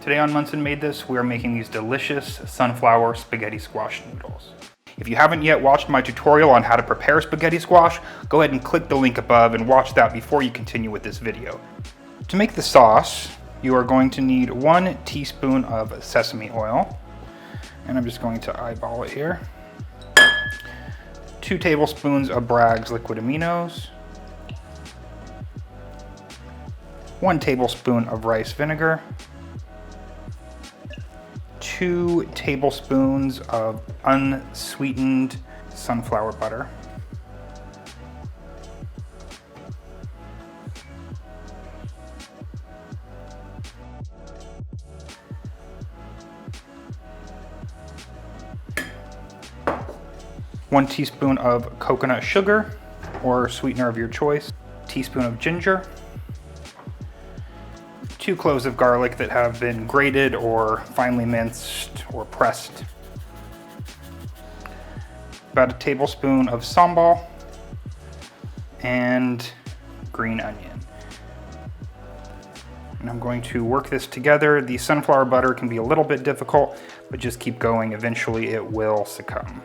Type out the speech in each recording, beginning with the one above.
Today on Monson Made This, we are making these delicious sunflower spaghetti squash noodles. If you haven't yet watched my tutorial on how to prepare spaghetti squash, go ahead and click the link above and watch that before you continue with this video. To make the sauce, you are going to need 1 teaspoon of sesame oil, and I'm just going to eyeball it here. 2 tablespoons of Bragg's liquid aminos, 1 tablespoon of rice vinegar, 2 tablespoons of unsweetened sunflower butter, one teaspoon of coconut sugar or sweetener of your choice, teaspoon of ginger, 2 cloves of garlic that have been grated or finely minced or pressed, about a tablespoon of sambal, and green onion. And I'm going to work this together. The sunflower butter can be a little bit difficult, but just keep going. Eventually it will succumb.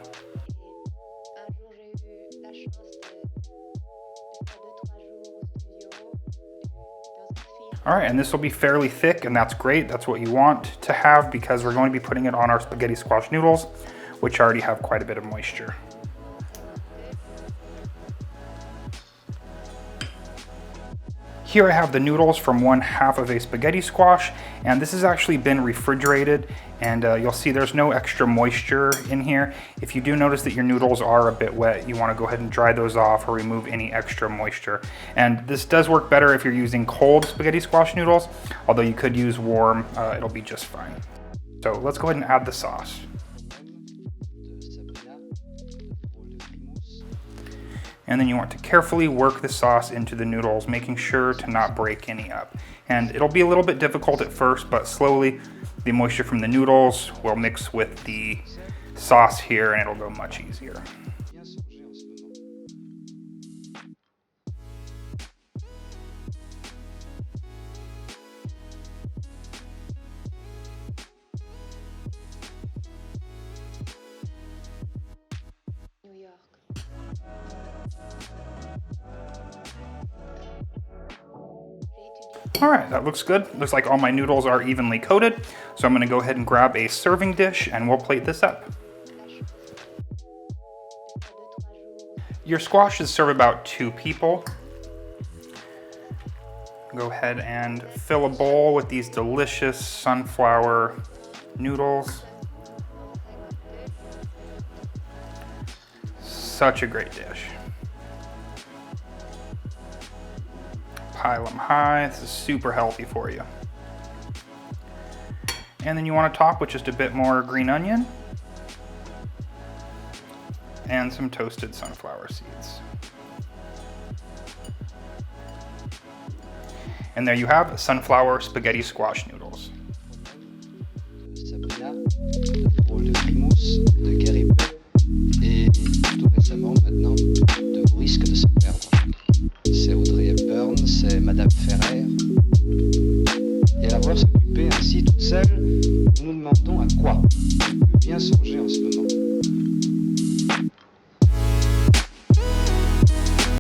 All right, and this will be fairly thick, and that's great. That's what you want to have because we're going to be putting it on our spaghetti squash noodles, which already have quite a bit of moisture. Here I have the noodles from 1/2 of a spaghetti squash, and this has actually been refrigerated, and you'll see there's no extra moisture in here. If you do notice that your noodles are a bit wet, you want to go ahead and dry those off or remove any extra moisture. And this does work better if you're using cold spaghetti squash noodles, although you could use warm, it'll be just fine. So let's go ahead and add the sauce. And then you want to carefully work the sauce into the noodles, making sure to not break any up. And it'll be a little bit difficult at first, but slowly the moisture from the noodles will mix with the sauce here and it'll go much easier. All right, that looks good. Looks like all my noodles are evenly coated. So I'm gonna go ahead and grab a serving dish and we'll plate this up. Your squash should serve about 2 people. Go ahead and fill a bowl with these delicious sunflower noodles. Such a great dish. Pile them high. This is super healthy for you. And then you want to top with just a bit more green onion and some toasted sunflower seeds. And there you have sunflower spaghetti squash noodles.